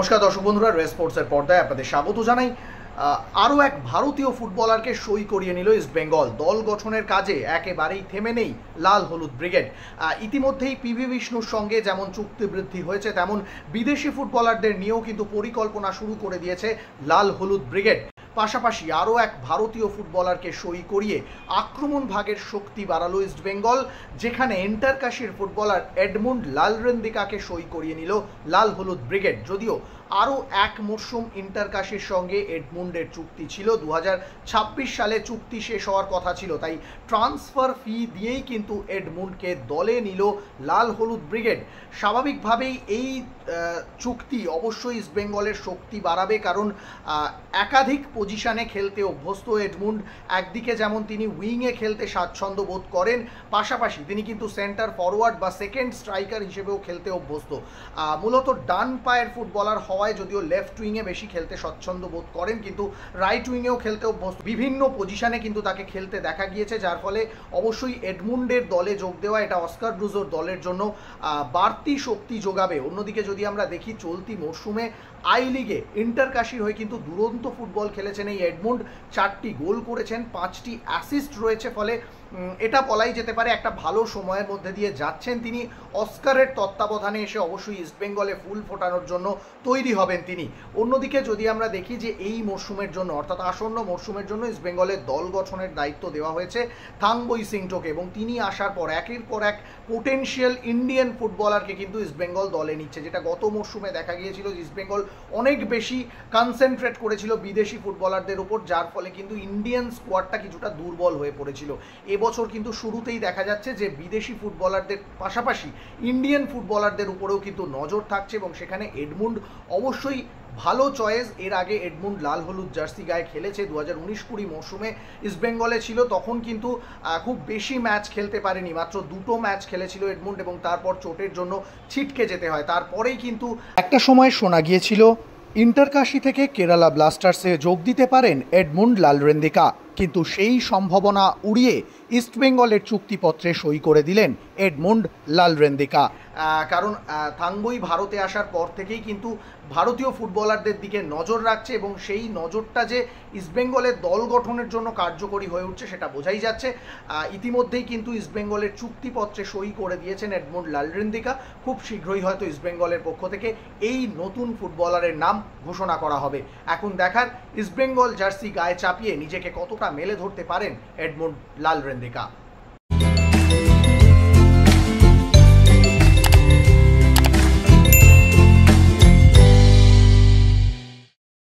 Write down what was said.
নমস্কার দর্শক বন্ধুরা, রেস স্পোর্টসের পর্দায় আপনাদের স্বাগত জানাই। আরও এক ভারতীয় ফুটবলারকে সই করিয়ে নিল ইস্টবেঙ্গল। দল গঠনের কাজে একেবারেই থেমে নেই লাল হলুদ ব্রিগেড। ইতিমধ্যেই পিভি বিষ্ণুর সঙ্গে যেমন চুক্তি বৃদ্ধি হয়েছে, তেমন বিদেশি ফুটবলারদের নিয়েও কিন্তু পরিকল্পনা শুরু করে দিয়েছে লাল হলুদ ব্রিগেড। পাশাপাশি আরও এক ভারতীয় ফুটবলারকে সই করিয়ে আক্রমণ ভাগের শক্তি বাড়ালো ইস্টবেঙ্গল, যেখানে এন্টারকাশির ফুটবলার এডমুন্ড লালরেন্দিকাকে সই করিয়ে নিল লাল হলুদ ব্রিগেড। যদিও আরও এক মরশুম ইন্টারকাশির সঙ্গে এডমুন্ডের চুক্তি ছিল, 2026 সালে চুক্তি শেষ হওয়ার কথা ছিল, তাই ট্রান্সফার ফি দিয়েই কিন্তু এডমুন্ডকে দলে নিল লাল হলুদ ব্রিগেড। স্বাভাবিকভাবেই এই চুক্তি অবশ্যই ইস্টবেঙ্গলের শক্তি বাড়াবে, কারণ একাধিক পজিশনে খেলতে অভ্যস্ত এডমুন্ড। একদিকে যেমন তিনি উইংয়ে খেলতে স্বাচ্ছন্দ্য বোধ করেন, পাশাপাশি তিনি কিন্তু সেন্টার ফরওয়ার্ড বা সেকেন্ড স্ট্রাইকার হিসেবেও খেলতে অভ্যস্ত। মূলত ডান পায়ের ফুটবলার হওয়ায় যদিও লেফট উইংয়ে বেশি খেলতে স্বচ্ছন্দ্য বোধ করেন, কিন্তু রাইট উইংয়েও খেলতে অভ্যস্ত। বিভিন্ন পজিশনে কিন্তু তাকে খেলতে দেখা গিয়েছে, যার ফলে অবশ্যই এডমুন্ডের দলে যোগ দেওয়া এটা অস্কার ব্রুজোর দলের জন্য বাড়তি শক্তি যোগাবে। অন্যদিকে যদি আমরা দেখি, চলতি মরশুমে আই লিগে ইন্টারকাশির হয়ে কিন্তু দুরন্ত ফুটবল খেলেছেন এই এডমুন্ড। 4টি গোল করেছেন, 5টি অ্যাসিস্ট রয়েছে, ফলে এটা বলাই যেতে পারে একটা ভালো সময়ের মধ্যে দিয়ে যাচ্ছেন তিনি। অস্কারের তত্ত্বাবধানে এসে অবশ্যই ইস্টবেঙ্গলে ফুল ফোটানোর জন্য তৈরি হবেন তিনি। অন্যদিকে যদি আমরা দেখি যে এই মরশুমের জন্য, অর্থাৎ আসন্ন মরশুমের জন্য ইস্টবেঙ্গলের দল গঠনের দায়িত্ব দেওয়া হয়েছে থাংবই সিংটোকে, এবং তিনি আসার পর একের পর এক পোটেনশিয়াল ইন্ডিয়ান ফুটবলারকে কিন্তু ইস্টবেঙ্গল দলে নিচ্ছে। যেটা গত মরশুমে দেখা গিয়েছিল, ইস্টবেঙ্গল অনেক বেশি কনসেন্ট্রেট করেছিল বিদেশি ফুটবলারদের উপর, যার ফলে কিন্তু ইন্ডিয়ান স্কোয়াডটা কিছুটা দুর্বল হয়ে পড়েছিল। এবছর কিন্তু শুরুতেই দেখা যাচ্ছে যে বিদেশি ফুটবলারদের পাশাপাশি ইন্ডিয়ান ফুটবলারদের উপরেও কিন্তু নজর থাকছে, এবং সেখানে এডমুন্ড অবশ্যই ভালো চয়েস। এর আগে এডমুন্ড লাল হলুদ জার্সি গায়ে খেলেছে, 2019-20 মরশুমে ইস্টবেঙ্গলে ছিল, তখন কিন্তু খুব বেশি ম্যাচ খেলতে পারেনি, মাত্র 2টো ম্যাচ খেলেছিল এডমুন্ড, এবং তারপর চোটের জন্য ছিটকে যেতে হয়। তারপরেই কিন্তু একটা সময় শোনা গিয়েছিল ইন্টারকাশি থেকে কেরালা ব্লাস্টার্সে যোগ দিতে পারেন এডমুন্ড লালরেন্দিকা, কিন্তু সেই সম্ভাবনা উড়িয়ে ইস্টবেঙ্গলের চুক্তিপত্রে সই করে দিলেন এডমুন্ড লালরেন্দিকা। কারণ থাংবই ভারতে আসার পর থেকেই কিন্তু ভারতীয় ফুটবলারদের দিকে নজর রাখছে, এবং সেই নজরটা যে ইস্টবেঙ্গলের দল গঠনের জন্য কার্যকরী হয়ে উঠছে সেটা বোঝাই যাচ্ছে। ইতিমধ্যেই কিন্তু ইস্টবেঙ্গলের চুক্তিপত্রে সই করে দিয়েছেন এডমুন্ড লালরেন্দিকা। খুব শীঘ্রই হয়তো ইস্টবেঙ্গলের পক্ষ থেকে এই নতুন ফুটবলারের নাম ঘোষণা করা হবে। এখন দেখার ইস্টবেঙ্গল জার্সি গায়ে চাপিয়ে নিজেকে কতটা মেলে ধরতে পারেন এডমুন্ড লালরেন্দিকা।